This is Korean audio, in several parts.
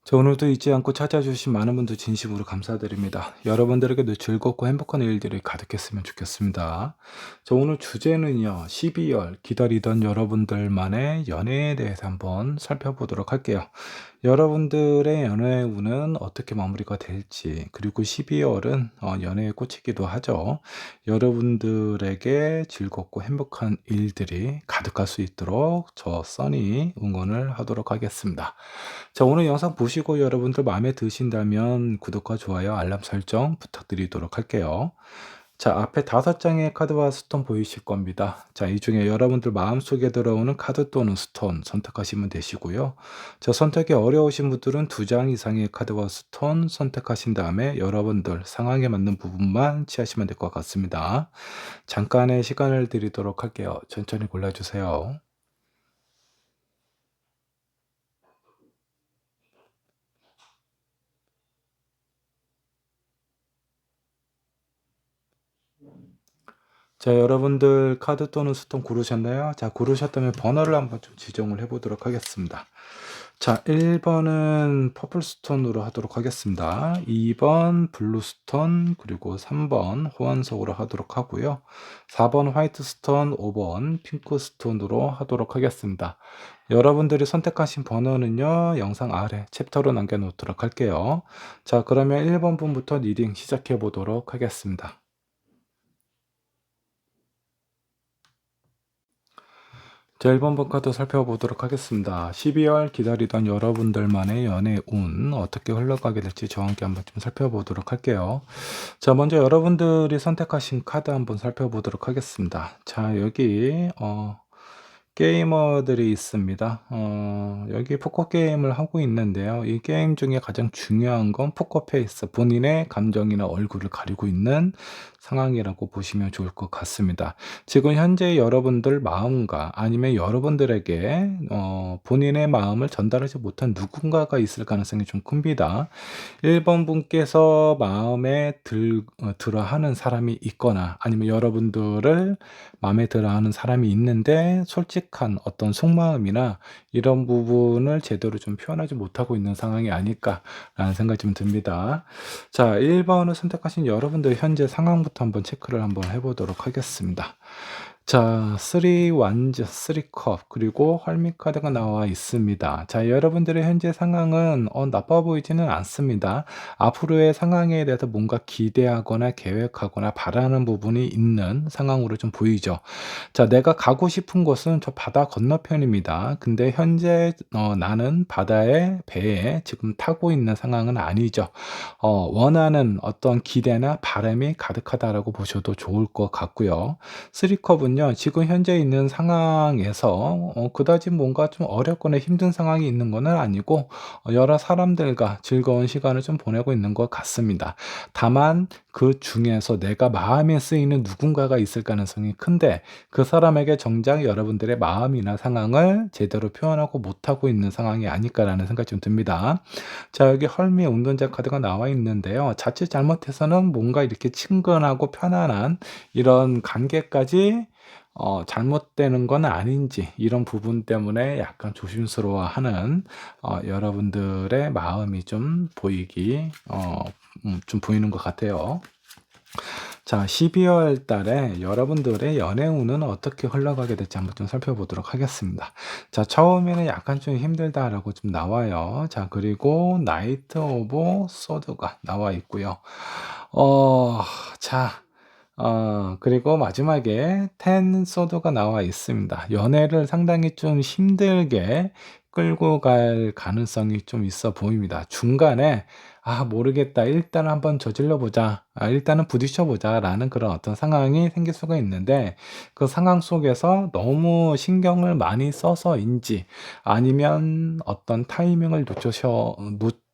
오늘도 잊지 않고 찾아주신 많은 분들 진심으로 감사드립니다. 여러분들에게도 즐겁고 행복한 일들이 가득했으면 좋겠습니다. 오늘 주제는요, 12월 기다리던 여러분들만의 연애에 대해서 한번 살펴보도록 할게요. 여러분들의 연애 운은 어떻게 마무리가 될지, 그리고 12월은 연애의 꽃이기도 하죠. 여러분들에게 즐겁고 행복한 일들이 가득할 수 있도록 저 써니 응원을 하도록 하겠습니다. 오늘 영상 보시고 여러분들 마음에 드신다면 구독과 좋아요, 알람 설정 부탁드리도록 할게요. 앞에 5장의 카드와 스톤 보이실 겁니다. 이 중에 여러분들 마음속에 들어오는 카드 또는 스톤 선택하시면 되시고요. 선택이 어려우신 분들은 2장 이상의 카드와 스톤 선택하신 다음에 여러분들 상황에 맞는 부분만 취하시면 될 것 같습니다. 잠깐의 시간을 드리도록 할게요. 천천히 골라주세요. 여러분들 카드 또는 스톤 고르셨나요? 고르셨다면 번호를 한번 좀 지정을 해 보도록 하겠습니다. 1번은 퍼플 스톤으로 하도록 하겠습니다. 2번 블루 스톤, 그리고 3번 호환석으로 하도록 하고요. 4번 화이트 스톤, 5번 핑크 스톤으로 하도록 하겠습니다. 여러분들이 선택하신 번호는요, 영상 아래 챕터로 남겨 놓도록 할게요. 그러면 1번 분부터 리딩 시작해 보도록 하겠습니다. 1번 번카드 살펴보도록 하겠습니다. 12월 기다리던 여러분들만의 연애 운 어떻게 흘러가게 될지 저와 함께 한번 좀 살펴보도록 할게요. 먼저 여러분들이 선택하신 카드 한번 살펴보도록 하겠습니다. 여기 게이머들이 있습니다. 여기 포커 게임을 하고 있는데요. 이 게임 중에 가장 중요한 건 포커페이스, 본인의 감정이나 얼굴을 가리고 있는 상황이라고 보시면 좋을 것 같습니다. 지금 현재 여러분들 마음과 아니면 여러분들에게 본인의 마음을 전달하지 못한 누군가가 있을 가능성이 좀 큽니다. 1번 분께서 마음에 들어하는 사람이 있거나 아니면 여러분들을 마음에 들어하는 사람이 있는데 솔직한 어떤 속마음이나 이런 부분을 제대로 좀 표현하지 못하고 있는 상황이 아닐까라는 생각이 좀 듭니다. 1번을 선택하신 여러분들 현재 상황부터 한번 체크를 한번 해보도록 하겠습니다. 3 완즈, 3 컵, 그리고 헐밋 카드가 나와 있습니다. 여러분들의 현재 상황은 나빠 보이지는 않습니다. 앞으로의 상황에 대해서 뭔가 기대하거나 계획하거나 바라는 부분이 있는 상황으로 좀 보이죠. 내가 가고 싶은 곳은 저 바다 건너편입니다. 근데 현재 나는 바다의 배에 지금 타고 있는 상황은 아니죠. 원하는 어떤 기대나 바람이 가득하다라고 보셔도 좋을 것 같고요. 3컵은요, 지금 현재 있는 상황에서 그다지 뭔가 좀 어렵거나 힘든 상황이 있는 것은 아니고 여러 사람들과 즐거운 시간을 좀 보내고 있는 것 같습니다. 다만 그 중에서 내가 마음에 쓰이는 누군가가 있을 가능성이 큰데 그 사람에게 정작 여러분들의 마음이나 상황을 제대로 표현하고 못하고 있는 상황이 아닐까라는 생각이 좀 듭니다. 여기 헐미의 운동자 카드가 나와 있는데요. 자칫 잘못해서는 뭔가 이렇게 친근하고 편안한 이런 관계까지 잘못되는 건 아닌지 이런 부분 때문에 약간 조심스러워하는 여러분들의 마음이 좀 보이기 좀 보이는 것 같아요. 12월 달에 여러분들의 연애 운은 어떻게 흘러가게 될지 한번 좀 살펴보도록 하겠습니다. 처음에는 약간 좀 힘들다라고 좀 나와요. 그리고 나이트 오브 소드가 나와 있고요. 어, 자, 그리고 마지막에 텐 소드가 나와 있습니다. 연애를 상당히 좀 힘들게 끌고 갈 가능성이 좀 있어 보입니다. 중간에 모르겠다. 일단 한번 저질러 보자. 일단은 부딪혀 보자라는 그런 어떤 상황이 생길 수가 있는데 그 상황 속에서 너무 신경을 많이 써서인지 아니면 어떤 타이밍을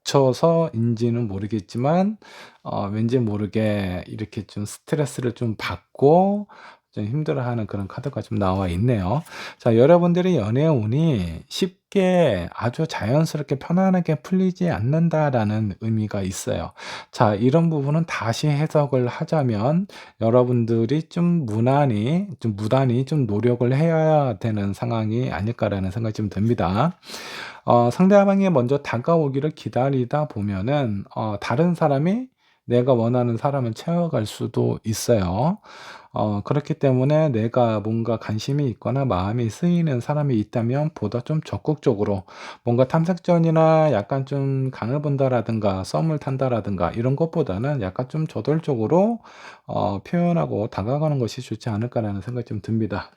놓쳐서인지는 모르겠지만 왠지 모르게 이렇게 좀 스트레스를 좀 받고 좀 힘들어하는 그런 카드가 좀 나와 있네요. 자, 여러분들의 연애 운이 쉽게 아주 자연스럽게 편안하게 풀리지 않는다라는 의미가 있어요. 자, 이런 부분은 다시 해석을 하자면 여러분들이 좀 무단히 좀 노력을 해야 되는 상황이 아닐까라는 생각이 좀 듭니다. 상대방이 먼저 다가오기를 기다리다 보면은 다른 사람이 내가 원하는 사람을 채워갈 수도 있어요. 그렇기 때문에 내가 뭔가 관심이 있거나 마음이 쓰이는 사람이 있다면 보다 좀 적극적으로 뭔가 탐색전이나 약간 좀 강을 본다라든가 썸을 탄다라든가 이런 것보다는 약간 좀 저돌적으로 표현하고 다가가는 것이 좋지 않을까라는 생각이 좀 듭니다.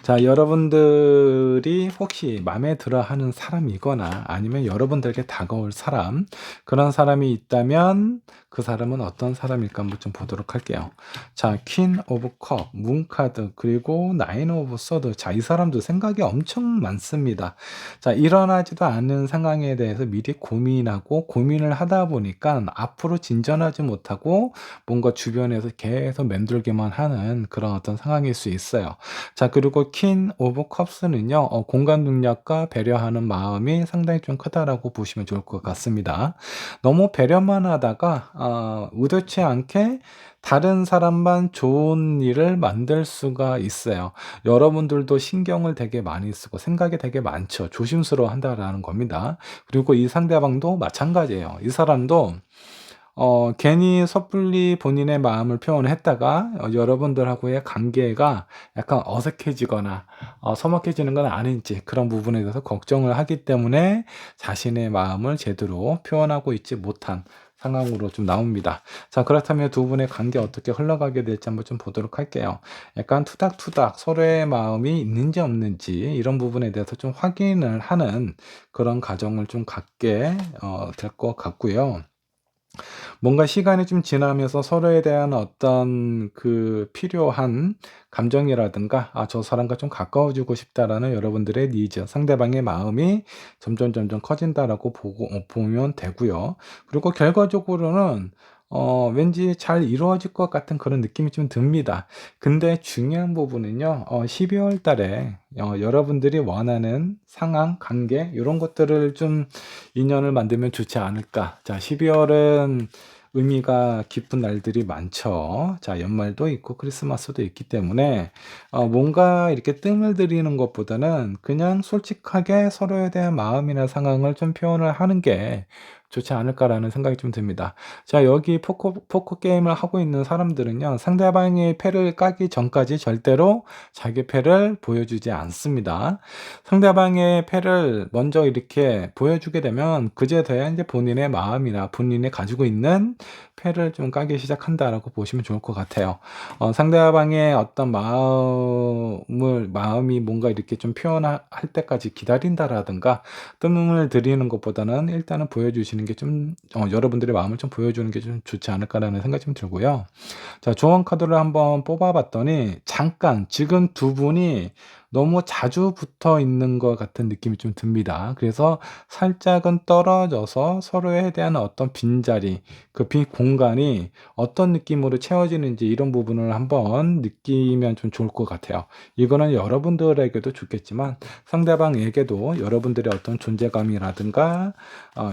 자, 여러분들이 혹시 마음에 들어하는 사람이거나 아니면 여러분들에게 다가올 사람, 그런 사람이 있다면 그 사람은 어떤 사람일까 한번 좀 보도록 할게요. 자, 퀸 오브 컵, 문 카드, 그리고 나인 오브 서드. 자, 이 사람도 생각이 엄청 많습니다. 자, 일어나지도 않는 상황에 대해서 미리 고민하고 고민을 하다 보니까 앞으로 진전하지 못하고 뭔가 주변에서 계속 맴돌기만 하는 그런 어떤 상황일 수 있어요. 자, 그리고 퀸 오브 컵스는요, 공감 능력과 배려하는 마음이 상당히 좀 크다라고 보시면 좋을 것 같습니다. 너무 배려만 하다가, 의도치 않게 다른 사람만 좋은 일을 만들 수가 있어요. 여러분들도 신경을 되게 많이 쓰고 생각이 되게 많죠. 조심스러워 한다라는 겁니다. 그리고 이 상대방도 마찬가지예요. 이 사람도 괜히 섣불리 본인의 마음을 표현했다가 여러분들하고의 관계가 약간 어색해지거나 서먹해지는 건 아닌지 그런 부분에 대해서 걱정을 하기 때문에 자신의 마음을 제대로 표현하고 있지 못한 상황으로 좀 나옵니다. 자, 그렇다면 두 분의 관계 어떻게 흘러가게 될지 한번 좀 보도록 할게요. 약간 투닥투닥 서로의 마음이 있는지 없는지 이런 부분에 대해서 좀 확인을 하는 그런 과정을 좀 갖게 될 것 같고요. 뭔가 시간이 좀 지나면서 서로에 대한 어떤 그 필요한 감정이라든가 '아 저 사람과 좀 가까워지고 싶다.'라는 여러분들의 니즈, 상대방의 마음이 점점 커진다라고 보면 되고요. 그리고 결과적으로는 왠지 잘 이루어질 것 같은 그런 느낌이 좀 듭니다. 근데 중요한 부분은요. 12월 달에 여러분들이 원하는 상황, 관계 요런 것들을 좀 인연을 만들면 좋지 않을까. 자, 12 월은 의미가 깊은 날들이 많죠. 자, 연말도 있고 크리스마스도 있기 때문에 뭔가 이렇게 뜸을 들이는 것보다는 그냥 솔직하게 서로에 대한 마음이나 상황을 좀 표현을 하는 게 좋지 않을까라는 생각이 좀 듭니다. 자, 여기 포커 게임을 하고 있는 사람들은요. 상대방의 패를 까기 전까지 절대로 자기 패를 보여주지 않습니다. 상대방의 패를 먼저 이렇게 보여주게 되면 그제야 이제 본인의 마음이나 본인이 가지고 있는 패를 좀 까기 시작한다라고 보시면 좋을 것 같아요. 상대방의 어떤 마음이 뭔가 이렇게 좀 표현할 때까지 기다린다라든가 뜸을 들이는 것보다는 일단은 보여주시는 게 좀 여러분들의 마음을 좀 보여주는 게 좀 좋지 않을까라는 생각이 좀 들고요. 자, 조언 카드를 한번 뽑아봤더니 잠깐 지금 두 분이 너무 자주 붙어 있는 것 같은 느낌이 좀 듭니다. 그래서 살짝은 떨어져서 서로에 대한 어떤 빈자리, 그 빈 공간이 어떤 느낌으로 채워지는지 이런 부분을 한번 느끼면 좀 좋을 것 같아요. 이거는 여러분들에게도 좋겠지만 상대방에게도 여러분들의 어떤 존재감이라든가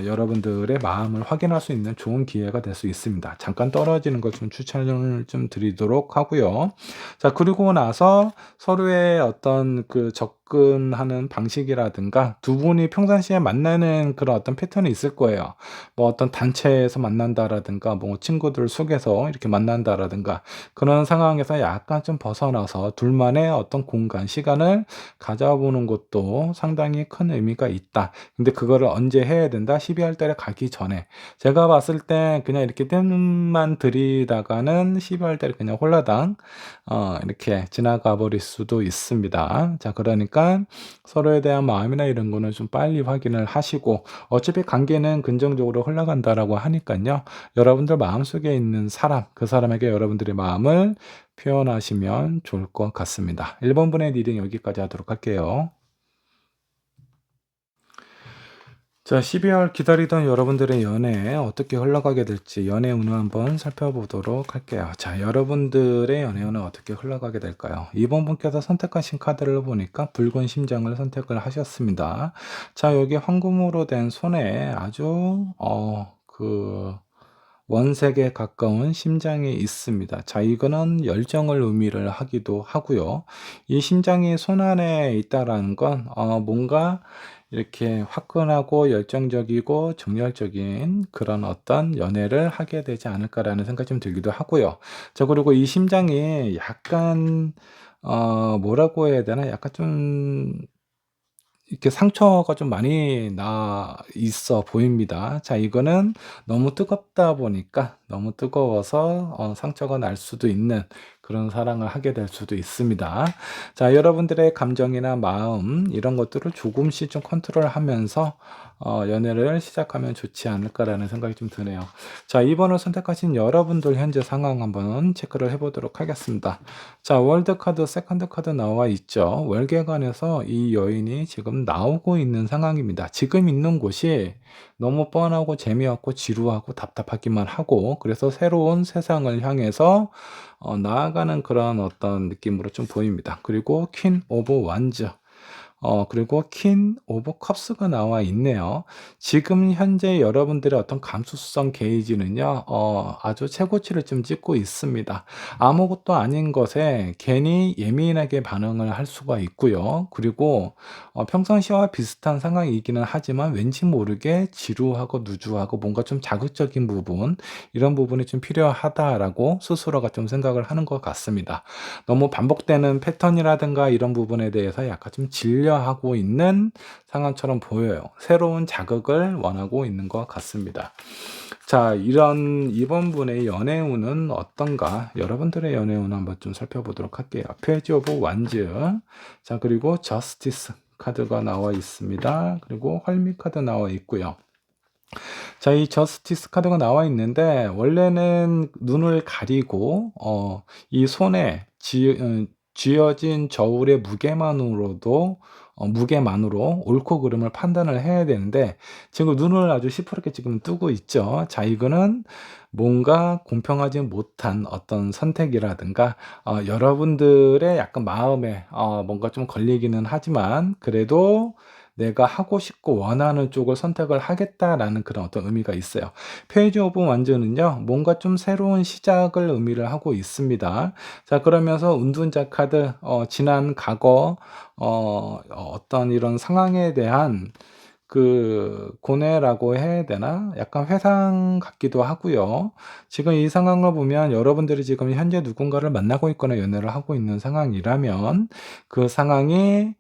여러분들의 마음을 확인할 수 있는 좋은 기회가 될 수 있습니다. 잠깐 떨어지는 걸 좀 추천을 좀 드리도록 하고요. 자, 그리고 나서 서로의 어떤 그 접근하는 방식이라든가 두 분이 평상시에 만나는 그런 어떤 패턴이 있을 거예요. 뭐 어떤 단체에서 만난다라든가 뭐 친구들 속에서 이렇게 만난다라든가 그런 상황에서 약간 좀 벗어나서 둘만의 어떤 공간, 시간을 가져보는 것도 상당히 큰 의미가 있다. 근데 그거를 언제 해야 된다? 12월 달에 가기 전에. 제가 봤을 때 그냥 이렇게 뜸만 들이다가는 12월 달에 그냥 홀라당 이렇게 지나가 버릴 수도 있습니다. 자, 그러니까 서로에 대한 마음이나 이런 거는 좀 빨리 확인을 하시고 어차피 관계는 긍정적으로 흘러간다라고 하니깐요. 여러분들 마음속에 있는 사람, 그 사람에게 여러분들의 마음을 표현하시면 좋을 것 같습니다. 1번 분의 리딩 여기까지 하도록 할게요. 자, 12월 기다리던 여러분들의 연애 어떻게 흘러가게 될지 연애 운을 한번 살펴보도록 할게요. 자, 여러분들의 연애 운은 어떻게 흘러가게 될까요? 이번 분께서 선택하신 카드를 보니까 붉은 심장을 선택을 하셨습니다. 자, 여기 황금으로 된 손에 아주 원색에 가까운 심장이 있습니다. 자, 이거는 열정을 의미를 하기도 하고요. 이 심장이 손 안에 있다라는 건 뭔가 이렇게 화끈하고 열정적이고 정열적인 그런 어떤 연애를 하게 되지 않을까라는 생각이 좀 들기도 하고요. 자, 그리고 이 심장이 약간 뭐라고 해야 되나? 약간 좀 이렇게 상처가 좀 많이 나 있어 보입니다. 자, 이거는 너무 뜨겁다 보니까 너무 뜨거워서 상처가 날 수도 있는 그런 사랑을 하게 될 수도 있습니다. 자, 여러분들의 감정이나 마음 이런 것들을 조금씩 좀 컨트롤하면서 연애를 시작하면 좋지 않을까라는 생각이 좀 드네요. 자, 2번을 선택하신 여러분들 현재 상황 한번 체크를 해보도록 하겠습니다. 자, 월드 카드, 세컨드 카드 나와 있죠. 월계관에서 이 여인이 지금 나오고 있는 상황입니다. 지금 있는 곳이 너무 뻔하고 재미없고 지루하고 답답하기만 하고, 그래서 새로운 세상을 향해서 나아가는 그런 어떤 느낌으로 좀 보입니다. 그리고 퀸 오브 완즈. 그리고 퀸 오브 컵스가 나와 있네요. 지금 현재 여러분들의 어떤 감수성 게이지는요, 아주 최고치를 좀 찍고 있습니다. 아무것도 아닌 것에 괜히 예민하게 반응을 할 수가 있고요. 그리고 평상시와 비슷한 상황이기는 하지만 왠지 모르게 지루하고 누주하고 뭔가 좀 자극적인 부분, 이런 부분이 좀 필요하다라고 스스로가 좀 생각을 하는 것 같습니다. 너무 반복되는 패턴이라든가 이런 부분에 대해서 약간 좀 질려하고 있는 상황처럼 보여요. 새로운 자극을 원하고 있는 것 같습니다. 자, 이런 이번 분의 연애운은 어떤가? 여러분들의 연애운 한번 좀 살펴보도록 할게요. 페이지 오브 완즈. 자, 그리고 저스티스 카드가 나와 있습니다. 그리고 헐미 카드 나와 있고요. 자, 이 저스티스 카드가 나와 있는데 원래는 눈을 가리고 이 손에 쥐어진 저울의 무게만으로 옳고 그름을 판단을 해야 되는데 지금 눈을 아주 시퍼렇게 지금 뜨고 있죠. 자, 이거는 뭔가 공평하지 못한 어떤 선택이라든가 여러분들의 약간 마음에 뭔가 좀 걸리기는 하지만 그래도 내가 하고 싶고 원하는 쪽을 선택을 하겠다라는 그런 어떤 의미가 있어요. 페이지 오브 완즈는요, 뭔가 좀 새로운 시작을 의미를 하고 있습니다. 자, 그러면서 운둔자 카드, 지난 과거, 어떤 이런 상황에 대한 그 고뇌라고 해야 되나? 약간 회상 같기도 하고요. 지금 이 상황을 보면 여러분들이 지금 현재 누군가를 만나고 있거나 연애를 하고 있는 상황이라면 그 상황이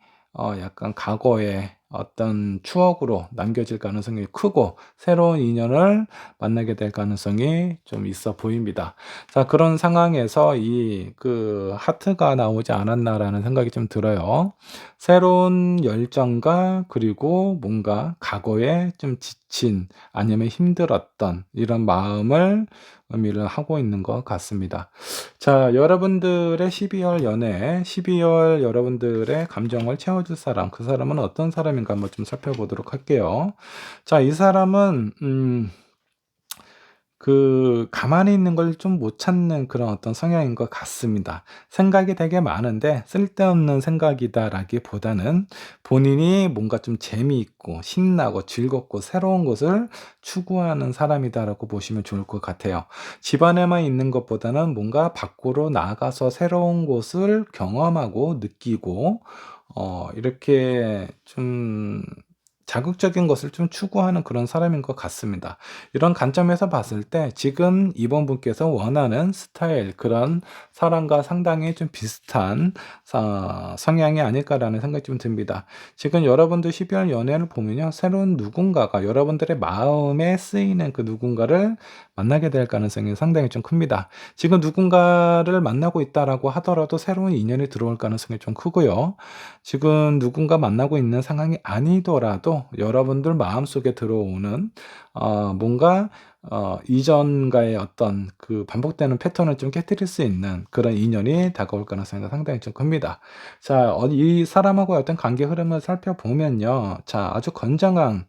약간 과거의 어떤 추억으로 남겨질 가능성이 크고 새로운 인연을 만나게 될 가능성이 좀 있어 보입니다. 자, 그런 상황에서 이 그 하트가 나오지 않았나라는 생각이 좀 들어요. 새로운 열정과 그리고 뭔가 과거에 좀 지친 아니면 힘들었던 이런 마음을 의미를 하고 있는 것 같습니다. 자, 여러분들의 12월 연애, 12월 여러분들의 감정을 채워줄 사람, 그 사람은 어떤 사람인가 한번 좀 살펴보도록 할게요. 자, 이 사람은, 가만히 있는 걸 좀 못 찾는 그런 어떤 성향인 것 같습니다. 생각이 되게 많은데 쓸데없는 생각이다라기보다는 본인이 뭔가 좀 재미있고 신나고 즐겁고 새로운 것을 추구하는 사람이다라고 보시면 좋을 것 같아요. 집안에만 있는 것보다는 뭔가 밖으로 나가서 새로운 곳을 경험하고 느끼고, 이렇게 좀 자극적인 것을 좀 추구하는 그런 사람인 것 같습니다. 이런 관점에서 봤을 때 지금 이번 분께서 원하는 스타일, 그런 사람과 상당히 좀 비슷한 성향이 아닐까라는 생각이 좀 듭니다. 지금 여러분들 12월 연애를 보면요, 새로운 누군가가 여러분들의 마음에 쓰이는 그 누군가를 만나게 될 가능성이 상당히 좀 큽니다. 지금 누군가를 만나고 있다라고 하더라도 새로운 인연이 들어올 가능성이 좀 크고요. 지금 누군가 만나고 있는 상황이 아니더라도 여러분들 마음속에 들어오는 뭔가 이전과의 어떤 그 반복되는 패턴을 좀 깨뜨릴 수 있는 그런 인연이 다가올 가능성이 상당히 좀 큽니다. 자, 이 사람하고의 어떤 관계 흐름을 살펴보면요. 자, 아주 건장한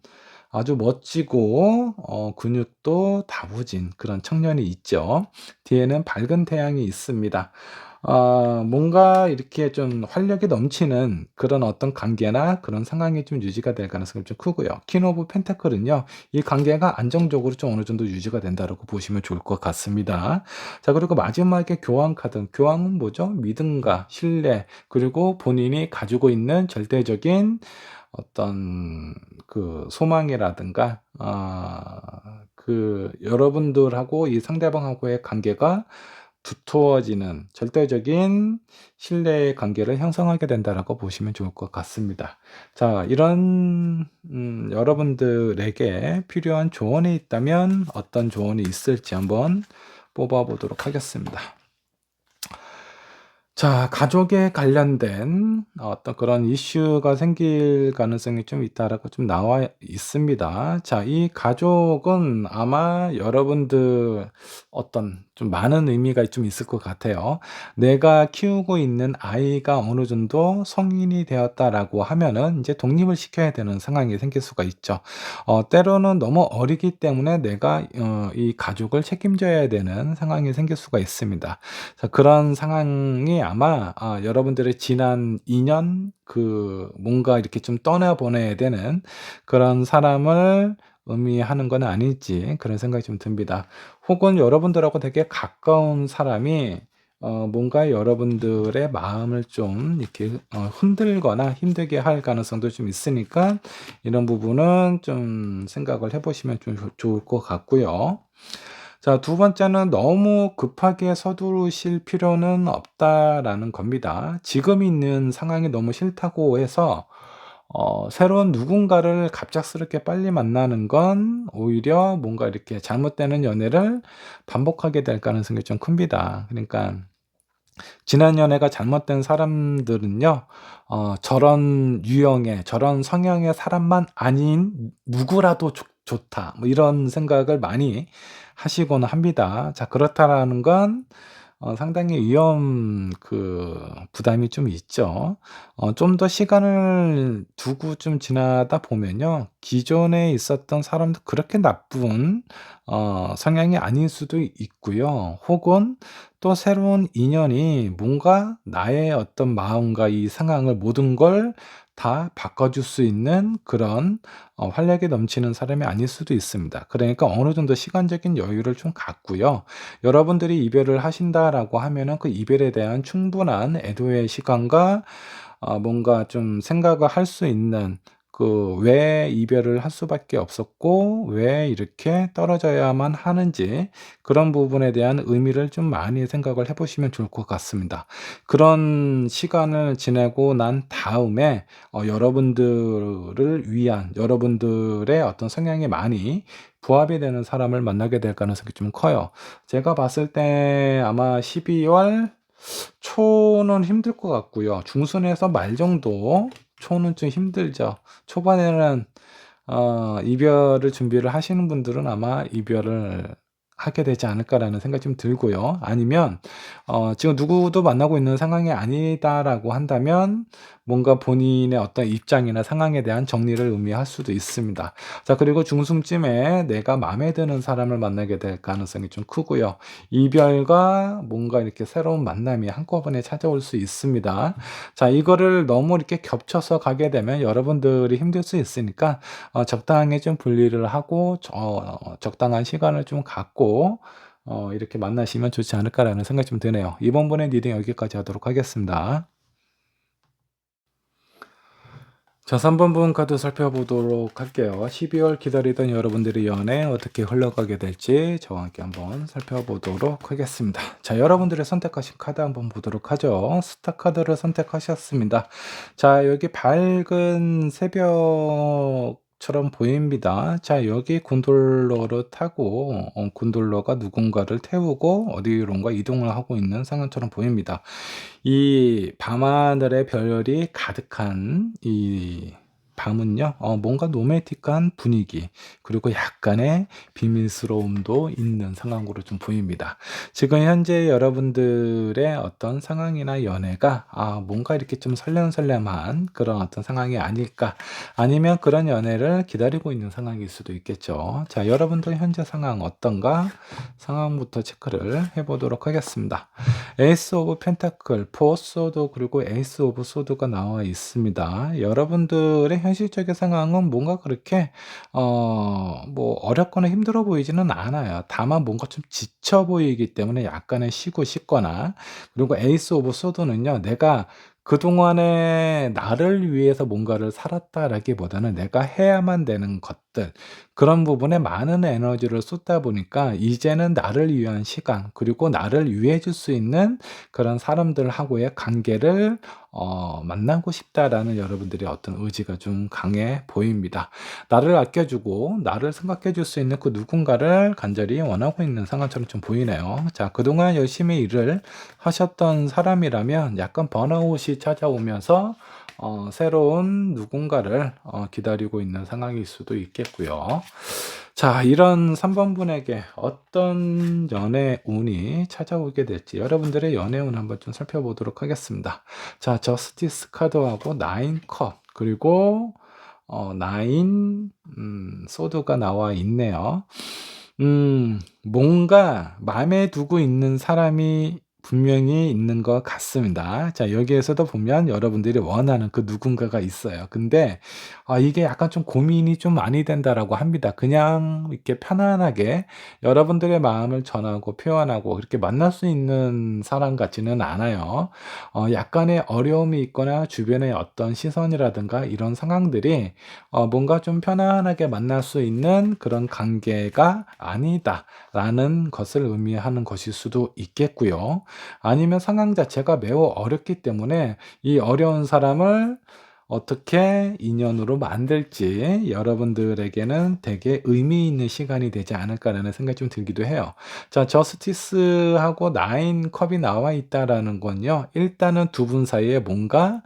아주 멋지고 근육도 다부진 그런 청년이 있죠. 뒤에는 밝은 태양이 있습니다. 뭔가 이렇게 좀 활력이 넘치는 그런 어떤 관계나 그런 상황이 좀 유지가 될 가능성이 좀 크고요. 퀸 오브 펜타클은요. 이 관계가 안정적으로 좀 어느 정도 유지가 된다라고 보시면 좋을 것 같습니다. 자, 그리고 마지막에 교황 카드. 교황은 뭐죠? 믿음과 신뢰, 그리고 본인이 가지고 있는 절대적인 어떤 그 소망이라든가 그 여러분들하고 이 상대방하고의 관계가 두터워지는 절대적인 신뢰의 관계를 형성하게 된다라고 보시면 좋을 것 같습니다. 자, 이런 여러분들에게 필요한 조언이 있다면 어떤 조언이 있을지 한번 뽑아 보도록 하겠습니다. 자, 가족에 관련된 어떤 그런 이슈가 생길 가능성이 좀 있다라고 좀 나와 있습니다. 자, 이 가족은 아마 여러분들 어떤 좀 많은 의미가 좀 있을 것 같아요. 내가 키우고 있는 아이가 어느 정도 성인이 되었다라고 하면은 이제 독립을 시켜야 되는 상황이 생길 수가 있죠. 때로는 너무 어리기 때문에 내가 이 가족을 책임져야 되는 상황이 생길 수가 있습니다. 자, 그런 상황이 아마 여러분들의 지난 2년 뭔가 이렇게 좀 떠나 보내야 되는 그런 사람을 의미하는 건 아닐지 그런 생각이 좀 듭니다. 혹은 여러분들하고 되게 가까운 사람이 뭔가 여러분들의 마음을 좀 이렇게 흔들거나 힘들게 할 가능성도 좀 있으니까 이런 부분은 좀 생각을 해 보시면 좀 좋을 것 같고요. 자, 두 번째는 '너무 급하게 서두르실 필요는 없다.'라는 겁니다. 지금 있는 상황이 너무 싫다고 해서 새로운 누군가를 갑작스럽게 빨리 만나는 건 오히려 뭔가 이렇게 잘못되는 연애를 반복하게 될 가능성이 좀 큽니다. 그러니까 지난 연애가 잘못된 사람들은요. 저런 유형의 저런 성향의 사람만 아닌 누구라도 좋다. 뭐 이런 생각을 많이 하시곤 합니다. 자, 그렇다라는 건 상당히 부담이 좀 있죠. 좀 더 시간을 두고 좀 지나다 보면요. 기존에 있었던 사람도 그렇게 나쁜 성향이 아닐 수도 있고요. 혹은 또 새로운 인연이 뭔가 나의 어떤 마음과 이 상황을 모든 걸 다 바꿔줄 수 있는 그런 활력이 넘치는 사람이 아닐 수도 있습니다. 그러니까 어느 정도 시간적인 여유를 좀 갖고요. 여러분들이 이별을 하신다라고 하면은 그 이별에 대한 충분한 애도의 시간과 뭔가 좀 생각을 할 수 있는 왜 이별을 할 수밖에 없었고 왜 이렇게 떨어져야만 하는지 그런 부분에 대한 의미를 좀 많이 생각을 해 보시면 좋을 것 같습니다. 그런 시간을 지내고 난 다음에 여러분들을 위한 여러분들의 어떤 성향에 많이 부합이 되는 사람을 만나게 될 가능성이 좀 커요. 제가 봤을 때 아마 12월 초는 힘들 것 같고요. 중순에서 말 정도 초는 좀 힘들죠. 초반에는 이별을 준비를 하시는 분들은 아마 '이별을 하게 되지 않을까.'라는 생각이 좀 들고요. 아니면 지금 누구도 만나고 있는 상황이 아니다라고 한다면 뭔가 본인의 어떤 입장이나 상황에 대한 정리를 의미할 수도 있습니다. 자, 그리고 중순쯤에 내가 마음에 드는 사람을 만나게 될 가능성이 좀 크고요. 이별과 뭔가 이렇게 새로운 만남이 한꺼번에 찾아올 수 있습니다. 자, 이거를 너무 이렇게 겹쳐서 가게 되면 여러분들이 힘들 수 있으니까 적당히 좀 분리를 하고 적당한 시간을 좀 갖고 이렇게 만나시면 좋지 않을까라는 생각이 좀 드네요. 이번 번의 리딩 여기까지 하도록 하겠습니다. 자, 3번 분 카드 살펴보도록 할게요. 12월 기다리던 여러분들의 연애 어떻게 흘러가게 될지 저와 함께 한번 살펴보도록 하겠습니다. 자, 여러분들의 선택하신 카드 한번 보도록 하죠. 스타 카드를 선택하셨습니다. 자, 여기 밝은 새벽처럼 보입니다. 자, 여기 곤돌러를 타고 곤돌러가 누군가를 태우고 어디론가 이동을 하고 있는 상황처럼 보입니다. 이 밤하늘에 별이 가득한 이 밤은요, 뭔가 로맨틱한 분위기, 그리고 약간의 비밀스러움도 있는 상황으로 좀 보입니다. 지금 현재 여러분들의 어떤 상황이나 연애가 뭔가 이렇게 좀 설렘설렘한 그런 어떤 상황이 아닐까, 아니면 그런 연애를 기다리고 있는 상황일 수도 있겠죠. 자, 여러분들 현재 상황 어떤가? 상황부터 체크를 해보도록 하겠습니다. 에이스 오브 펜타클, 포 소드, 그리고 에이스 오브 소드가 나와 있습니다. 여러분들의 현실적인 상황은 뭔가 그렇게 뭐 어렵거나 힘들어 보이지는 않아요. 다만 뭔가 좀 지쳐 보이기 때문에 약간의 쉬고 싶거나, 그리고 에이스 오브 소드는요, 내가 그동안에 나를 위해서 뭔가를 살았다라기보다는 내가 해야만 되는 것들, 그런 부분에 많은 에너지를 쏟다 보니까 이제는 나를 위한 시간, 그리고 나를 위해 줄 수 있는 그런 사람들하고의 관계를 만나고 싶다라는 여러분들의 어떤 의지가 좀 강해 보입니다. 나를 아껴주고 나를 생각해 줄 수 있는 그 누군가를 간절히 원하고 있는 상황처럼 좀 보이네요. 자, 그동안 열심히 일을 하셨던 사람이라면 약간 번아웃이 찾아오면서 새로운 누군가를 기다리고 있는 상황일 수도 있겠고요. 자, 이런 3번 분에게 어떤 연애 운이 찾아오게 될지 여러분들의 연애 운 한번 좀 살펴보도록 하겠습니다. 자, 저스티스 카드하고 나인 컵, 그리고 나인 소드가 나와 있네요. 뭔가 마음에 두고 있는 사람이 분명히 있는 것 같습니다. 자, 여기에서도 보면 여러분들이 원하는 그 누군가가 있어요. 근데 이게 약간 좀 고민이 좀 많이 된다라고 합니다. 그냥 이렇게 편안하게 여러분들의 마음을 전하고 표현하고 그렇게 만날 수 있는 사람 같지는 않아요. 약간의 어려움이 있거나 주변의 어떤 시선이라든가 이런 상황들이 뭔가 좀 편안하게 만날 수 있는 그런 관계가 아니다라는 것을 의미하는 것일 수도 있겠고요. 아니면 상황 자체가 매우 어렵기 때문에 이 어려운 사람을 어떻게 인연으로 만들지 여러분들에게는 되게 의미 있는 시간이 되지 않을까라는 생각이 좀 들기도 해요. 자, 저스티스하고 나인 컵이 나와 있다라는 건요, 일단은 두 분 사이에 뭔가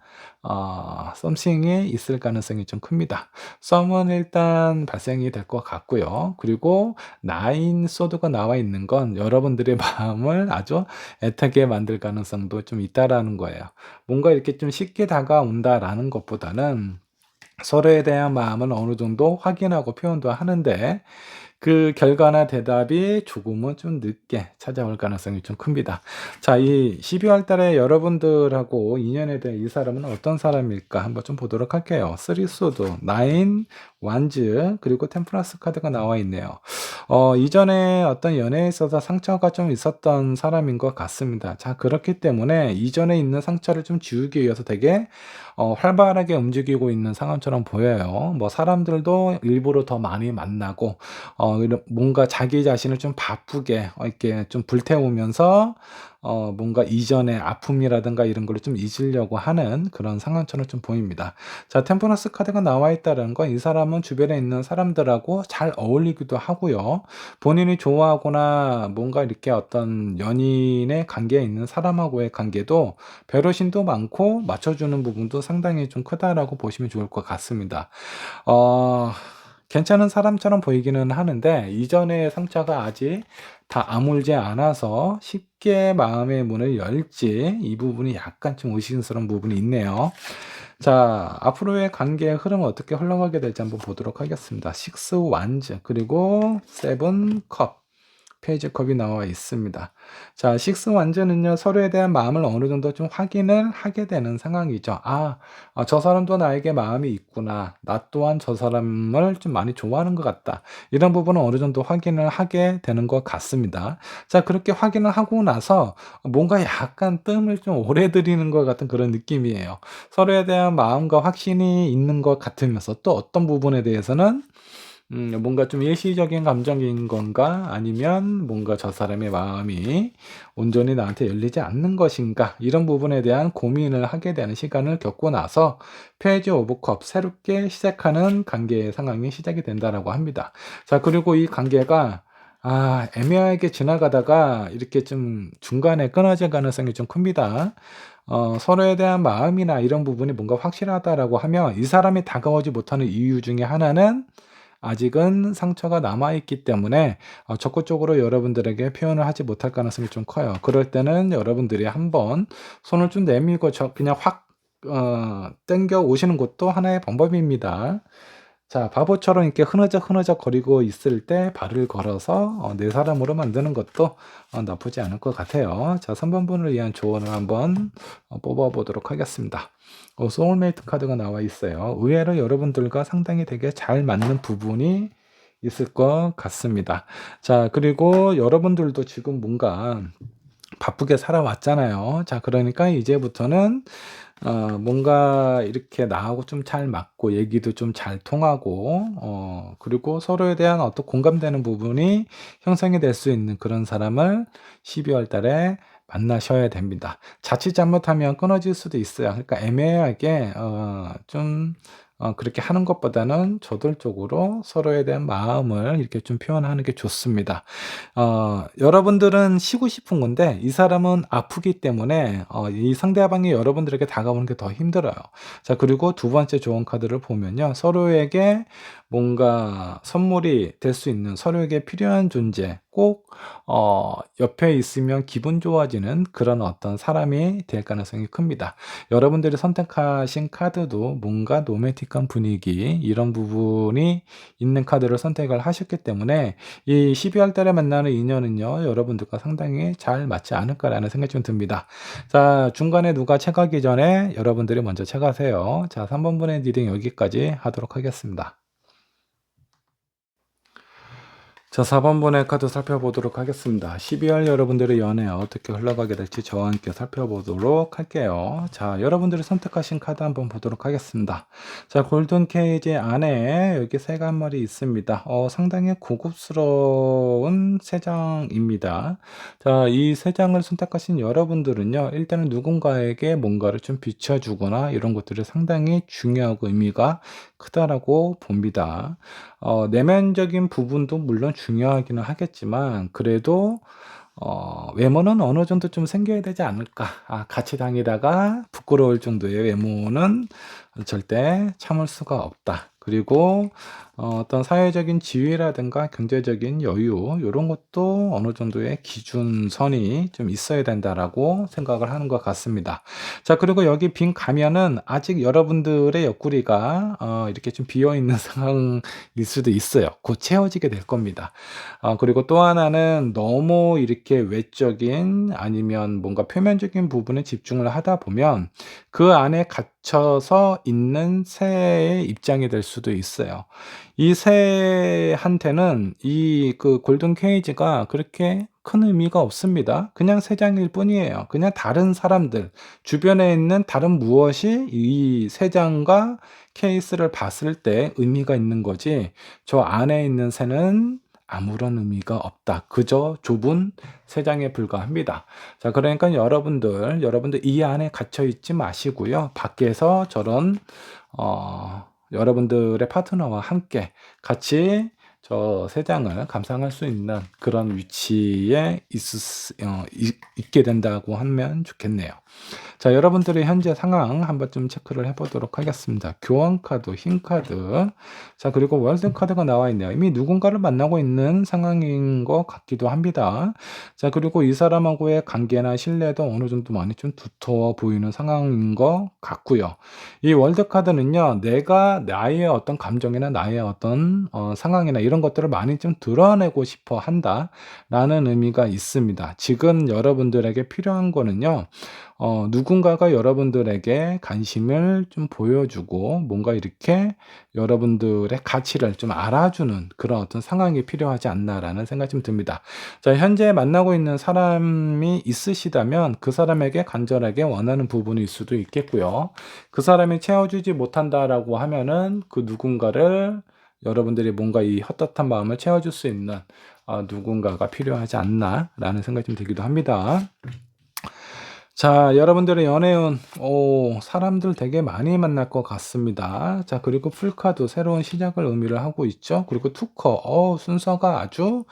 썸씽이 있을 가능성이 좀 큽니다. 썸은 일단 발생이 될 것 같고요. 그리고 나인 소드가 나와 있는 건 여러분들의 마음을 아주 애타게 만들 가능성도 좀 있다라는 거예요. 뭔가 이렇게 좀 쉽게 다가온다라는 것보다는 서로에 대한 마음을 어느 정도 확인하고 표현도 하는데, 그 결과나 대답이 조금은 좀 늦게 찾아올 가능성이 좀 큽니다. 자, 이 12월 달에 여러분들하고 인연에 대해 이 사람은 어떤 사람일까 한번 좀 보도록 할게요. 3 소드, 9 완즈, 그리고 템플러스 카드가 나와 있네요. 이전에 어떤 연애에 있어서 상처가 좀 있었던 사람인 것 같습니다. 자, 그렇기 때문에 이전에 있는 상처를 좀 지우기 위해서 되게 활발하게 움직이고 있는 상황처럼 보여요. 뭐 사람들도 일부러 더 많이 만나고 뭔가 자기 자신을 좀 바쁘게 이렇게 좀 불태우면서 뭔가 이전의 아픔이라든가 이런 거를 좀 잊으려고 하는 그런 상황처럼 좀 보입니다. 자, 템퍼런스 카드가 나와 있다는 건 이 사람은 주변에 있는 사람들하고 잘 어울리기도 하고요. 본인이 좋아하거나 뭔가 이렇게 어떤 연인의 관계에 있는 사람하고의 관계도 배려심도 많고 맞춰주는 부분도 상당히 좀 크다라고 보시면 좋을 것 같습니다. 어, 괜찮은 사람처럼 보이기는 하는데 이전의 상처가 아직 다 아물지 않아서 쉽게 마음의 문을 열지, 이 부분이 약간 좀 의심스러운 부분이 있네요. 자, 앞으로의 관계의 흐름은 어떻게 흘러가게 될지 한번 보도록 하겠습니다. 6 완즈, 그리고 7 컵. 페이지 컵이 나와 있습니다. 자, 6 완전은요, 서로에 대한 마음을 어느 정도 좀 확인을 하게 되는 상황이죠. 저 사람도 나에게 마음이 있구나. 나 또한 저 사람을 좀 많이 좋아하는 것 같다. 이런 부분은 어느 정도 확인을 하게 되는 것 같습니다. 자, 그렇게 확인을 하고 나서 뭔가 약간 뜸을 좀 오래 들이는 것 같은 그런 느낌이에요. 서로에 대한 마음과 확신이 있는 것 같으면서 또 어떤 부분에 대해서는 뭔가 좀 일시적인 감정인 건가? 아니면 뭔가 저 사람의 마음이 온전히 나한테 열리지 않는 것인가? 이런 부분에 대한 고민을 하게 되는 시간을 겪고 나서 페이지 오브 컵, 새롭게 시작하는 관계의 상황이 시작이 된다라고 합니다. 자, 그리고 이 관계가 애매하게 지나가다가 이렇게 좀 중간에 끊어질 가능성이 좀 큽니다. 서로에 대한 마음이나 이런 부분이 뭔가 확실하다라고 하면 이 사람이 다가오지 못하는 이유 중에 하나는 아직은 상처가 남아 있기 때문에 적극적으로 여러분들에게 표현을 하지 못할 가능성이 좀 커요. 그럴 때는 여러분들이 한번 손을 좀 내밀고 그냥 확 당겨 오시는 것도 하나의 방법입니다. 자, 바보처럼 이렇게 흐느적 거리고 있을 때 발을 걸어서 내 사람으로 만드는 것도 나쁘지 않을 것 같아요. 자, 3번 분을 위한 조언을 한번 뽑아 보도록 하겠습니다. 소울메이트 카드가 나와 있어요. 의외로 여러분들과 상당히 되게 잘 맞는 부분이 있을 것 같습니다. 자, 그리고 여러분들도 지금 뭔가 바쁘게 살아왔잖아요. 자, 그러니까 이제부터는 뭔가 이렇게 나하고 좀 잘 맞고 얘기도 좀 잘 통하고 그리고 서로에 대한 어떤 공감되는 부분이 형성이 될 수 있는 그런 사람을 12월 달에 만나셔야 됩니다. 자칫 잘못하면 끊어질 수도 있어요. 그러니까 애매하게 좀 그렇게 하는 것보다는 저돌적으로 서로에 대한 마음을 이렇게 좀 표현하는 게 좋습니다. 여러분들은 쉬고 싶은 건데 이 사람은 아프기 때문에 이 상대방이 여러분들에게 다가오는 게 더 힘들어요. 자, 그리고 두 번째 조언 카드를 보면요. 서로에게 뭔가 선물이 될 수 있는 서로에게 필요한 존재, 꼭 옆에 있으면 기분 좋아지는 그런 어떤 사람이 될 가능성이 큽니다. 여러분들이 선택하신 카드도 뭔가 로맨틱한 분위기 이런 부분이 있는 카드를 선택을 하셨기 때문에 이 12월 달에 만나는 인연은요, 여러분들과 상당히 잘 맞지 않을까라는 생각이 좀 듭니다. 자, 중간에 누가 채가기 전에 여러분들이 먼저 채가세요. 자, 3번 분의 리딩 여기까지 하도록 하겠습니다. 자, 4번 분의 카드 살펴보도록 하겠습니다. 12월 여러분들의 연애 어떻게 흘러가게 될지 저와 함께 살펴보도록 할게요. 자, 여러분들이 선택하신 카드 한번 보도록 하겠습니다. 자, 골든 케이지 안에 여기 새가 한 마리 있습니다. 상당히 고급스러운 새 장입니다. 자, 이 새 장을 선택하신 여러분들은요, 일단은 누군가에게 뭔가를 좀 비춰주거나 이런 것들이 상당히 중요하고 의미가 크다라고 봅니다. 내면적인 부분도 물론 중요하기는 하겠지만 그래도 외모는 어느 정도 좀 생겨야 되지 않을까. 같이 다니다가 부끄러울 정도의 외모는 절대 참을 수가 없다. 그리고 어떤 사회적인 지위라든가 경제적인 여유 이런 것도 어느 정도의 기준선이 좀 있어야 된다라고 생각을 하는 것 같습니다. 자, 그리고 여기 빈 가면은 아직 여러분들의 옆구리가 이렇게 좀 비어 있는 상황일 수도 있어요. 곧 채워지게 될 겁니다. 그리고 또 하나는 너무 이렇게 외적인 아니면 뭔가 표면적인 부분에 집중을 하다 보면 그 안에 갇혀서 있는 새의 입장이 될 수도 있어요. 이 새한테는 이 그 골든 케이지가 그렇게 큰 의미가 없습니다. 그냥 새 장일 뿐이에요. 그냥 다른 사람들, 주변에 있는 다른 무엇이 이 새 장과 케이스를 봤을 때 의미가 있는 거지, 저 안에 있는 새는 아무런 의미가 없다. 그저 좁은 새 장에 불과합니다. 자, 그러니까 여러분들 이 안에 갇혀 있지 마시고요. 밖에서 저런 여러분들의 파트너와 함께 같이 저 세 장을 감상할 수 있는 그런 위치에 있게 된다고 하면 좋겠네요. 자, 여러분들의 현재 상황 한번 좀 체크를 해보도록 하겠습니다. 교환 카드, 흰 카드, 자, 그리고 월드 카드가 나와 있네요. 이미 누군가를 만나고 있는 상황인 것 같기도 합니다. 자, 그리고 이 사람하고의 관계나 신뢰도 어느 정도 많이 좀 두터워 보이는 상황인 것 같고요. 이 월드 카드는요, 내가 나의 어떤 감정이나 나의 어떤 상황이나 이런 것들을 많이 좀 드러내고 싶어 한다라는 의미가 있습니다. 지금 여러분들에게 필요한 거는요, 누군가가 여러분들에게 관심을 좀 보여주고 뭔가 이렇게 여러분들의 가치를 좀 알아주는 그런 어떤 상황이 필요하지 않나라는 생각이 좀 듭니다. 자, 현재 만나고 있는 사람이 있으시다면 그 사람에게 간절하게 원하는 부분일 수도 있겠고요. 그 사람이 채워주지 못한다라고 하면은 그 누군가를 여러분들이 뭔가 이 헛헛한 마음을 채워줄 수 있는 누군가가 필요하지 않나라는 생각이 좀 들기도 합니다. 자, 여러분들의 연애운, 사람들 되게 많이 만날 것 같습니다. 자, 그리고 풀카도 새로운 시작을 의미를 하고 있죠. 그리고 투커, 순서가 아주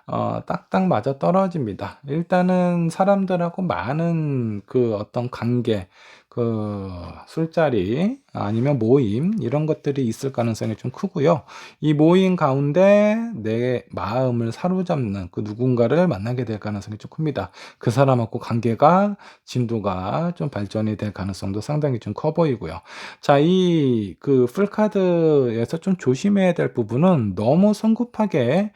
딱딱 맞아떨어집니다. 일단은 사람들하고 많은 그 어떤 관계, 그 술자리 아니면 모임 이런 것들이 있을 가능성이 좀 크고요. 이 모임 가운데 내 마음을 사로잡는 그 누군가를 만나게 될 가능성이 좀 큽니다. 그 사람하고 관계가 진도가 좀 발전이 될 가능성도 상당히 좀 커 보이고요. 자, 이 그 풀카드에서 좀 조심해야 될 부분은 너무 성급하게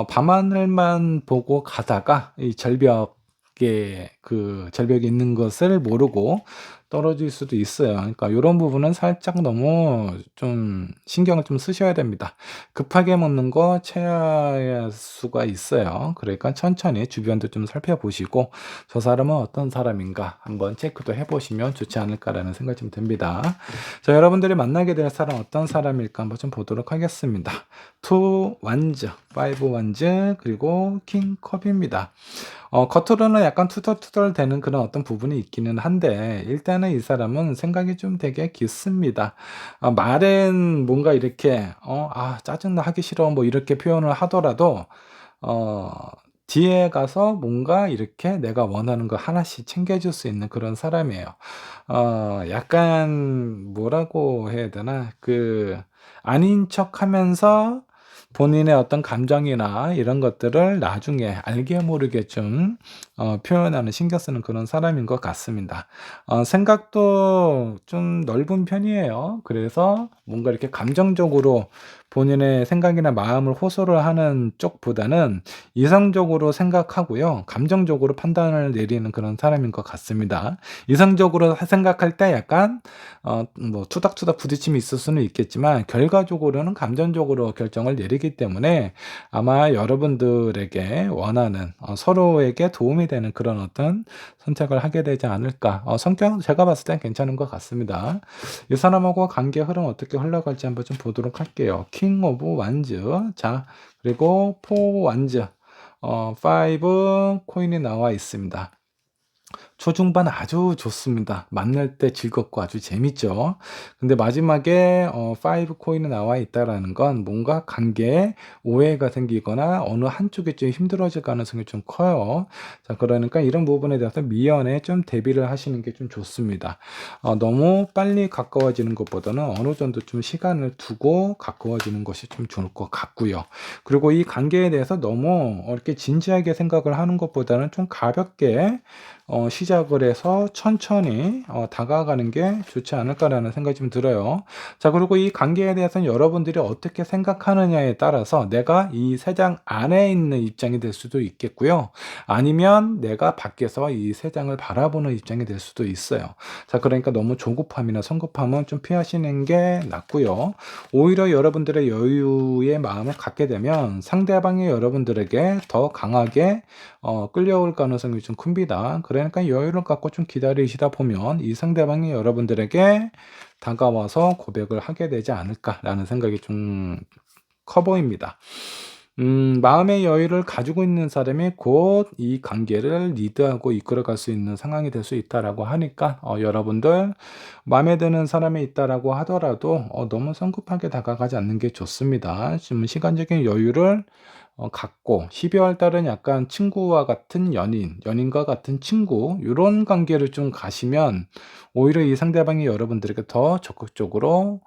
밤하늘만 보고 가다가 이 절벽에 그 절벽에 있는 것을 모르고 떨어질 수도 있어요. 그러니까 요런 부분은 살짝 너무 좀 신경을 좀 쓰셔야 됩니다. 급하게 먹는 거 체할 수가 있어요. 그러니까 천천히 주변도 좀 살펴보시고 '저 사람은 어떤 사람인가?' 한번 체크도 해 보시면 좋지 않을까라는 생각이 좀 듭니다. 자, 여러분들이 만나게 될 사람 어떤 사람일까 한번 좀 보도록 하겠습니다. 투 완즈, 파이브 완즈, 그리고 킹 컵입니다. 겉으로는 약간 투덜투덜대는 그런 어떤 부분이 있기는 한데 일단은 이 사람은 생각이 좀 되게 깊습니다. 말은 뭔가 이렇게 짜증나, 하기 싫어, 뭐 이렇게 표현을 하더라도 어 뒤에 가서 뭔가 이렇게 내가 원하는 거 하나씩 챙겨줄 수 있는 그런 사람이에요. 약간 뭐라고 해야 되나? 아닌 척하면서 본인의 어떤 감정이나 이런 것들을 나중에 알게 모르게 좀 표현하는, 신경 쓰는 그런 사람인 것 같습니다. 생각도 좀 넓은 편이에요. 그래서 뭔가 이렇게 감정적으로 본인의 생각이나 마음을 호소를 하는 쪽보다는 이성적으로 생각하고요. 감정적으로 판단을 내리는 그런 사람인 것 같습니다. 이성적으로 생각할 때 약간 뭐 투닥투닥 부딪힘이 있을 수는 있겠지만 결과적으로는 감정적으로 결정을 내리기 때문에 아마 여러분들에게 원하는 서로에게 도움이 되는 그런 어떤 선택을 하게 되지 않을까. 성격 제가 봤을 땐 괜찮은 것 같습니다. 이 사람하고 관계 흐름 어떻게 흘러갈지 한번 좀 보도록 할게요. 킹 오브 완즈. 자, 그리고 포 완즈. 5 코인이 나와 있습니다. 초중반 아주 좋습니다. 만날 때 즐겁고 아주 재밌죠. 근데 마지막에 5 코인이 나와 있다라는 건 뭔가 관계에 오해가 생기거나 어느 한쪽이 좀 힘들어질 가능성이 좀 커요. 자, 그러니까 이런 부분에 대해서 미연에 좀 대비를 하시는 게 좀 좋습니다. 너무 빨리 가까워지는 것보다는 어느 정도 좀 시간을 두고 가까워지는 것이 좀 좋을 것 같고요. 그리고 이 관계에 대해서 너무 이렇게 진지하게 생각을 하는 것보다는 좀 가볍게 시작을 해서 천천히 다가가는 게 좋지 않을까라는 생각이 좀 들어요. 자, 그리고 이 관계에 대해서는 여러분들이 어떻게 생각하느냐에 따라서 내가 이 세장 안에 있는 입장이 될 수도 있겠고요. 아니면 내가 밖에서 이 세장을 바라보는 입장이 될 수도 있어요. 자, 그러니까 너무 조급함이나 성급함은 좀 피하시는 게 낫고요. 오히려 여러분들의 여유의 마음을 갖게 되면 상대방이 여러분들에게 더 강하게 끌려올 가능성이 좀 큽니다. 그러니까 여유를 갖고 좀 기다리시다 보면 이 상대방이 여러분들에게 다가와서 고백을 하게 되지 않을까라는 생각이 좀 커 보입니다. 마음의 여유를 가지고 있는 사람이 곧 이 관계를 리드하고 이끌어갈 수 있는 상황이 될 수 있다라고 하니까 여러분들 마음에 드는 사람이 있다라고 하더라도 너무 성급하게 다가가지 않는 게 좋습니다. 좀 시간적인 여유를 갖고 12월 달은 약간 친구와 같은 연인, 연인과 같은 친구 요런 관계를 좀 가시면 오히려 이 상대방이 여러분들에게 더 적극적으로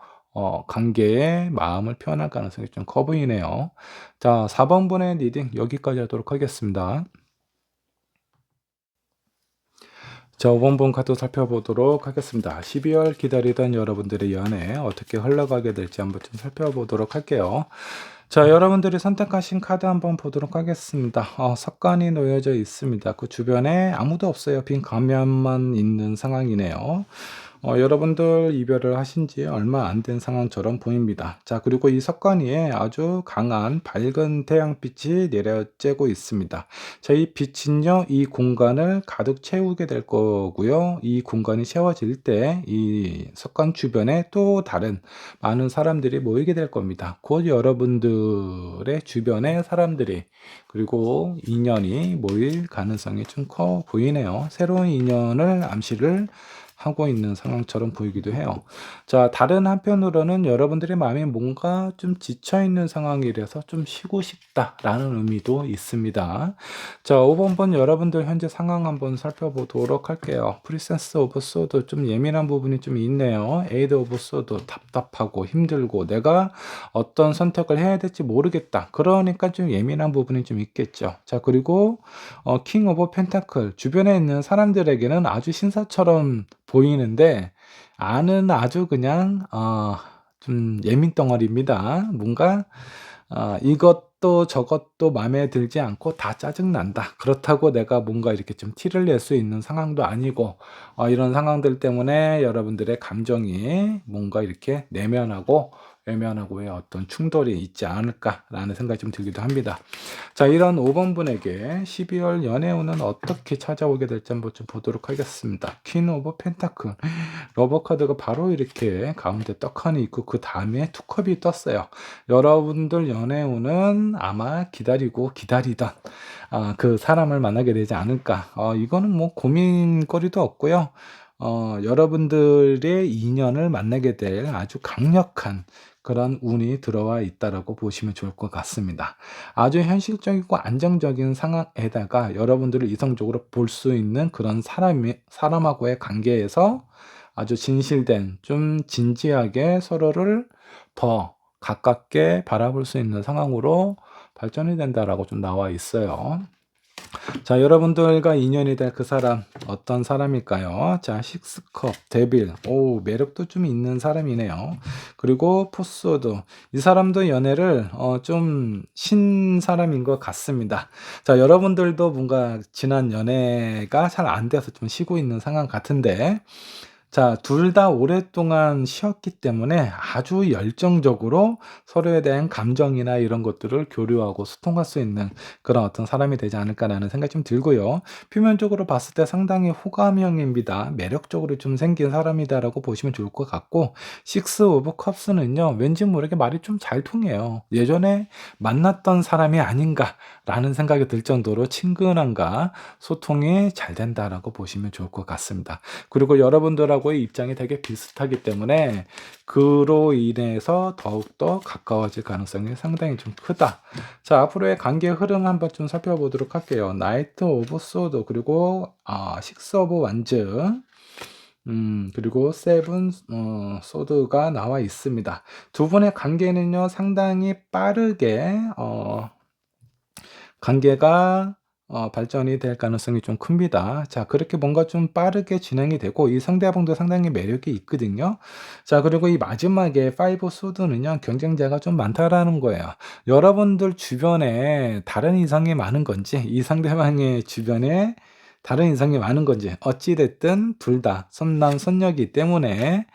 관계에 마음을 표현할 가능성이 좀 커 보이네요. 자, 4 번분의 리딩 여기까지 하도록 하겠습니다. 자, 5 번분 카드 살펴보도록 하겠습니다. 12월 기다리던 여러분들의 연애 어떻게 흘러가게 될지 한번 좀 살펴보도록 할게요. 자, 여러분들이 선택하신 카드 한번 보도록 하겠습니다. 석관이 놓여져 있습니다. 그 주변에 아무도 없어요. 빈 가면만 있는 상황이네요. 여러분들 이별을 하신 지 얼마 안 된 상황처럼 보입니다. 자, 그리고 이 석관 위에 아주 강한 밝은 태양빛이 내려쬐고 있습니다. 자, 이 빛은요, 이 공간을 가득 채우게 될 거고요. 이 공간이 채워질 때 이 석관 주변에 또 다른 많은 사람들이 모이게 될 겁니다. 곧 여러분들의 주변에 사람들이 그리고 인연이 모일 가능성이 좀 커 보이네요. 새로운 인연을 암시를 하고 있는 상황처럼 보이기도 해요. 자, 다른 한편으로는 여러분들의 마음이 뭔가 좀 지쳐 있는 상황이라서 좀 쉬고 싶다라는 의미도 있습니다. 자, 5번 여러분들 현재 상황 한번 살펴보도록 할게요. 프리센스 오브 소드 좀 예민한 부분이 좀 있네요. 에이드 오브 소드 답답하고 힘들고 내가 어떤 선택을 해야 될지 모르겠다. 그러니까 좀 예민한 부분이 좀 있겠죠. 자, 그리고 킹 오브 펜타클 주변에 있는 사람들에게는 아주 신사처럼 보이는데 아는 아주 그냥 좀 예민 덩어리입니다. 뭔가 이것도 저것도 마음에 들지 않고 다 짜증난다. 그렇다고 내가 뭔가 이렇게 좀 티를 낼 수 있는 상황도 아니고 이런 상황들 때문에 여러분들의 감정이 뭔가 이렇게 내면하고 외면하고의 어떤 충돌이 있지 않을까라는 생각이 좀 들기도 합니다. 자, 이런 5번 분에게 12월 연애운은 어떻게 찾아오게 될지 한번 좀 보도록 하겠습니다. 퀸 오브 펜타클 러버 카드가 바로 이렇게 가운데 떡하니 있고 그 다음에 투컵이 떴어요. 여러분들 연애운은 아마 기다리고 기다리던 그 사람을 만나게 되지 않을까. 이거는 뭐 고민거리도 없고요. 여러분들의 인연을 만나게 될 아주 강력한 그런 운이 들어와 있다라고 보시면 좋을 것 같습니다. 아주 현실적이고 안정적인 상황에다가 여러분들을 이성적으로 볼 수 있는 그런 사람하고의 관계에서 아주 진실된, 좀 진지하게 서로를 더 가깝게 바라볼 수 있는 상황으로 발전이 된다라고 좀 나와 있어요. 자, 여러분들과 인연이 될 그 사람 어떤 사람일까요? 자, 식스컵, 데빌. 오, 매력도 좀 있는 사람이네요. 그리고 포스워드. 이 사람도 연애를 좀 신 사람인 것 같습니다. 자, 여러분들도 뭔가 지난 연애가 잘 안 돼서 좀 쉬고 있는 상황 같은데 자, 둘 다 오랫동안 쉬었기 때문에 아주 열정적으로 서로에 대한 감정이나 이런 것들을 교류하고 소통할 수 있는 그런 어떤 사람이 되지 않을까라는 생각이 좀 들고요. 표면적으로 봤을 때 상당히 호감형입니다. 매력적으로 좀 생긴 사람이다라고 보시면 좋을 것 같고, 식스 오브 컵스는요, 왠지 모르게 말이 좀 잘 통해요. 예전에 만났던 사람이 아닌가라는 생각이 들 정도로 친근함과 소통이 잘 된다라고 보시면 좋을 것 같습니다. 그리고 여러분들하고의 입장이 되게 비슷하기 때문에 그로 인해서 더욱더 가까워질 가능성이 상당히 좀 크다. 자, 앞으로의 관계 흐름 한번 좀 살펴보도록 할게요. 나이트 오브 소드 그리고 식스 오브 완즈 그리고 세븐 소드가 나와 있습니다. 두 분의 관계는요 상당히 빠르게 관계가 발전이 될 가능성이 좀 큽니다. 자, 그렇게 뭔가 좀 빠르게 진행이 되고 이 상대방도 상당히 매력이 있거든요. 자, 그리고 이 마지막에 파이브 소드는요 경쟁자가 좀 많다라는 거예요. 여러분들 주변에 다른 이성이 많은 건지 이 상대방의 주변에 다른 이성이 많은 건지 어찌 됐든 둘 다 선남선녀이기 때문에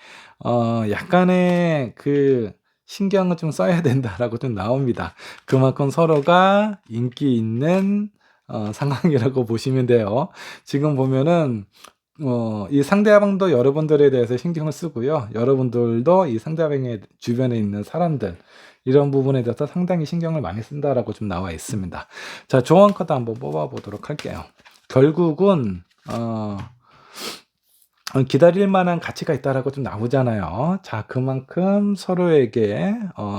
약간의 그 신경을 좀 써야 된다라고 좀 나옵니다. 그만큼 서로가 인기 있는 상황이라고 보시면 돼요. 지금 보면은 이 상대방도 여러분들에 대해서 신경을 쓰고요. 여러분들도 이 상대방의 주변에 있는 사람들 이런 부분에 대해서 상당히 신경을 많이 쓴다라고 좀 나와 있습니다. 자, 조언 카드 한번 뽑아 보도록 할게요. 결국은 기다릴 만한 가치가 있다라고 좀 나오잖아요. 자, 그만큼 서로에게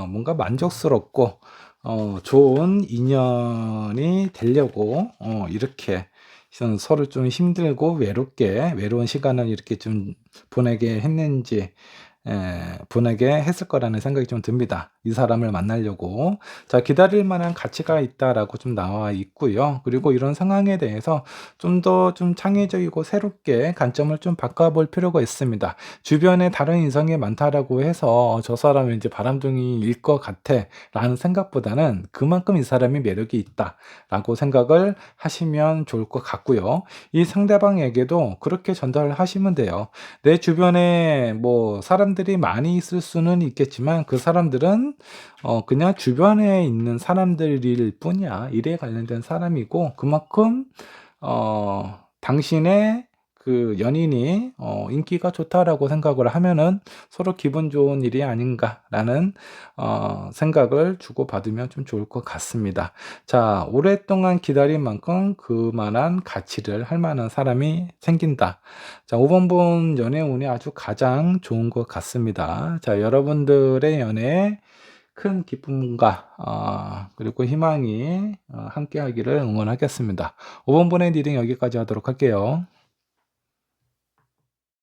뭔가 만족스럽고 좋은 인연이 되려고 이렇게 서로 좀 힘들고 외로운 시간을 이렇게 좀 보내게 했는지 분에게 했을 거라는 생각이 좀 듭니다. 이 사람을 만나려고. 자, 기다릴 만한 가치가 있다라고 좀 나와 있고요. 그리고 이런 상황에 대해서 좀 더 좀 창의적이고 새롭게 관점을 좀 바꿔볼 필요가 있습니다. 주변에 다른 이성이 많다라고 해서 저 사람은 이제 바람둥이일 것 같아라는 생각보다는 그만큼 이 사람이 매력이 있다라고 생각을 하시면 좋을 것 같고요. 이 상대방에게도 그렇게 전달하시면 돼요. 내 주변에 뭐 사람들이 많이 있을 수는 있겠지만 그 사람들은 그냥 주변에 있는 사람들일 뿐이야. 일에 관련된 사람이고 그만큼 당신의 그 연인이 인기가 좋다라고 생각을 하면은 서로 기분 좋은 일이 아닌가라는 생각을 주고받으면 좀 좋을 것 같습니다. 자, 오랫동안 기다린 만큼 그만한 가치를 할 만한 사람이 생긴다. 자, 5번 분 연애 운이 아주 가장 좋은 것 같습니다. 자, 여러분들의 연애에 큰 기쁨과 그리고 희망이 함께 하기를 응원하겠습니다. 5번 분의 리딩 여기까지 하도록 할게요.